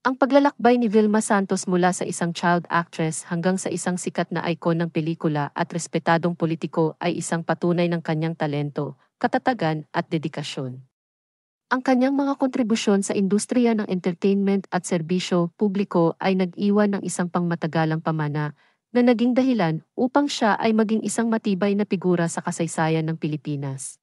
Ang paglalakbay ni Vilma Santos mula sa isang child actress hanggang sa isang sikat na icon ng pelikula at respetadong politiko ay isang patunay ng kanyang talento, katatagan at dedikasyon. Ang kanyang mga kontribusyon sa industriya ng entertainment at serbisyo publiko ay nag-iwan ng isang pangmatagalang pamana na naging dahilan upang siya ay maging isang matibay na figura sa kasaysayan ng Pilipinas.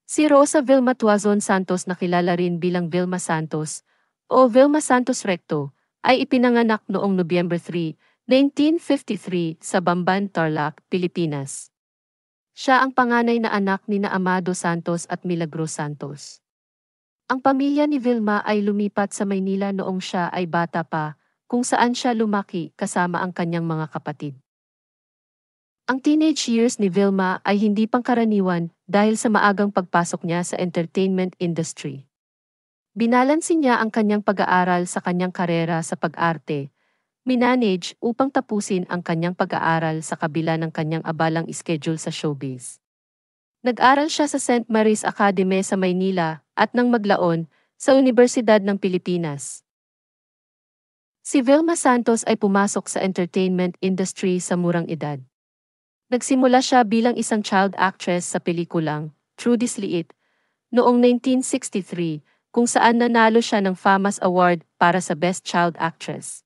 Si Rosa Vilma Tuazon Santos na kilala rin bilang Vilma Santos o Vilma Santos Recto ay ipinanganak noong Nobyembre 3, 1953 sa Bamban, Tarlac, Pilipinas. Siya ang panganay na anak ni na Amado Santos at Milagros Santos. Ang pamilya ni Vilma ay lumipat sa Maynila noong siya ay bata pa, kung saan siya lumaki kasama ang kanyang mga kapatid. Ang teenage years ni Vilma ay hindi pangkaraniwan dahil sa maagang pagpasok niya sa entertainment industry. Binalansin niya ang kanyang pag-aaral sa kanyang karera sa pag-arte, minanage upang tapusin ang kanyang pag-aaral sa kabila ng kanyang abalang schedule sa showbiz. Nag-aral siya sa St. Mary's Academy sa Maynila at nang maglaon sa Universidad ng Pilipinas. Si Vilma Santos ay pumasok sa entertainment industry sa murang edad. Nagsimula siya bilang isang child actress sa pelikulang Trudy's Liit noong 1963 kung saan nanalo siya ng FAMAS Award para sa Best Child Actress.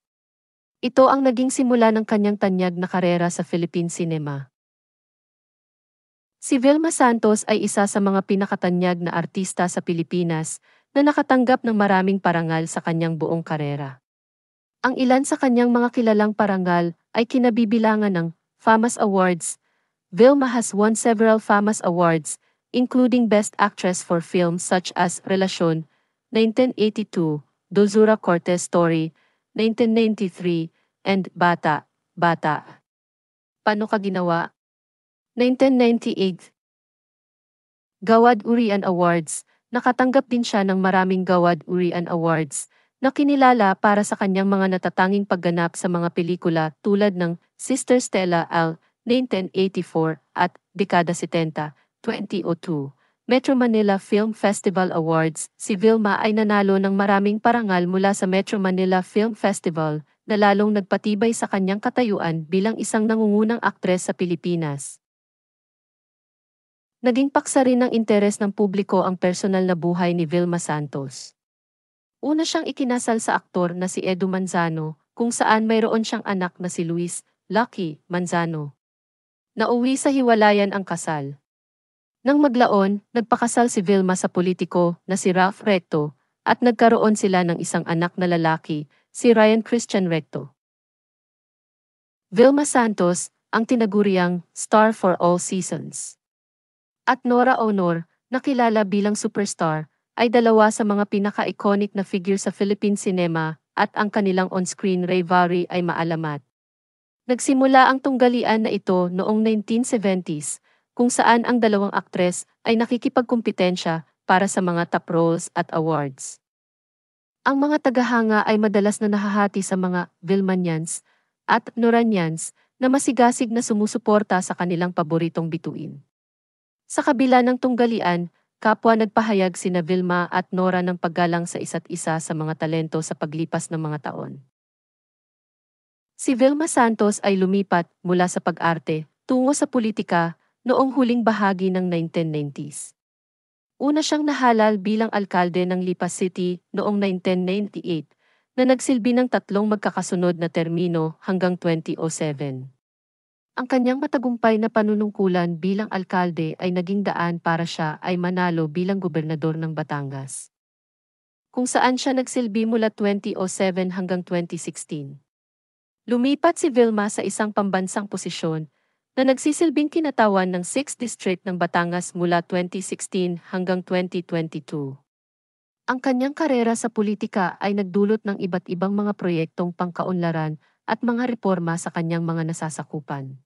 Ito ang naging simula ng kanyang tanyag na karera sa Philippine cinema. Si Vilma Santos ay isa sa mga pinakatanyag na artista sa Pilipinas na nakatanggap ng maraming parangal sa kanyang buong karera. Ang ilan sa kanyang mga kilalang parangal ay kinabibilangan ng FAMAS Awards. Vilma has won several FAMAS Awards, including Best Actress for films such as Relasyon, 1982, Dulzura Cortez Story, 1993, and Bata, Bata. Paano Ka Ginawa? 1998. Gawad Urian Awards. Nakatanggap din siya ng maraming Gawad Urian Awards na kinilala para sa kanyang mga natatanging pagganap sa mga pelikula tulad ng Sister Stella Al, 1984 at Dekada 70, 2002. Metro Manila Film Festival Awards. Si Vilma ay nanalo ng maraming parangal mula sa Metro Manila Film Festival na lalong nagpatibay sa kanyang katayuan bilang isang nangungunang aktres sa Pilipinas. Naging paksa rin ng interes ng publiko ang personal na buhay ni Vilma Santos. Una siyang ikinasal sa aktor na si Edu Manzano, kung saan mayroon siyang anak na si Luis Lucky Manzano. Nauwi sa hiwalayan ang kasal. Nang maglaon, nagpakasal si Vilma sa politiko na si Ralph Recto at nagkaroon sila ng isang anak na lalaki, si Ryan Christian Recto. Vilma Santos, ang tinaguriang Star for All Seasons. At Nora Honor, nakilala bilang superstar, ay dalawa sa mga pinaka-iconic na figure sa Philippine cinema at ang kanilang on-screen rivalry ay maalamat. Nagsimula ang tunggalian na ito noong 1970s, kung saan ang dalawang aktres ay nakikipagkumpetensya para sa mga top roles at awards. Ang mga tagahanga ay madalas na nahahati sa mga Vilmanians at Noranians na masigasig na sumusuporta sa kanilang paboritong bituin. Sa kabila ng tunggalian, kapwa nagpahayag sina Vilma at Nora ng paggalang sa isa't isa sa mga talento sa paglipas ng mga taon. Si Vilma Santos ay lumipat mula sa pag-arte tungo sa politika noong huling bahagi ng 1990s. Una siyang nahalal bilang alkalde ng Lipa City noong 1998 na nagsilbi ng 3 magkakasunod na termino hanggang 2007. Ang kanyang matagumpay na panunungkulan bilang alkalde ay naging daan para siya ay manalo bilang gobernador ng Batangas, kung saan siya nagsilbi mula 2007 hanggang 2016. Lumipat si Vilma sa isang pambansang posisyon na nagsisilbing kinatawan ng 6th District ng Batangas mula 2016 hanggang 2022. Ang kanyang karera sa politika ay nagdulot ng iba't ibang mga proyektong pangkaunlaran at mga reforma sa kanyang mga nasasakupan.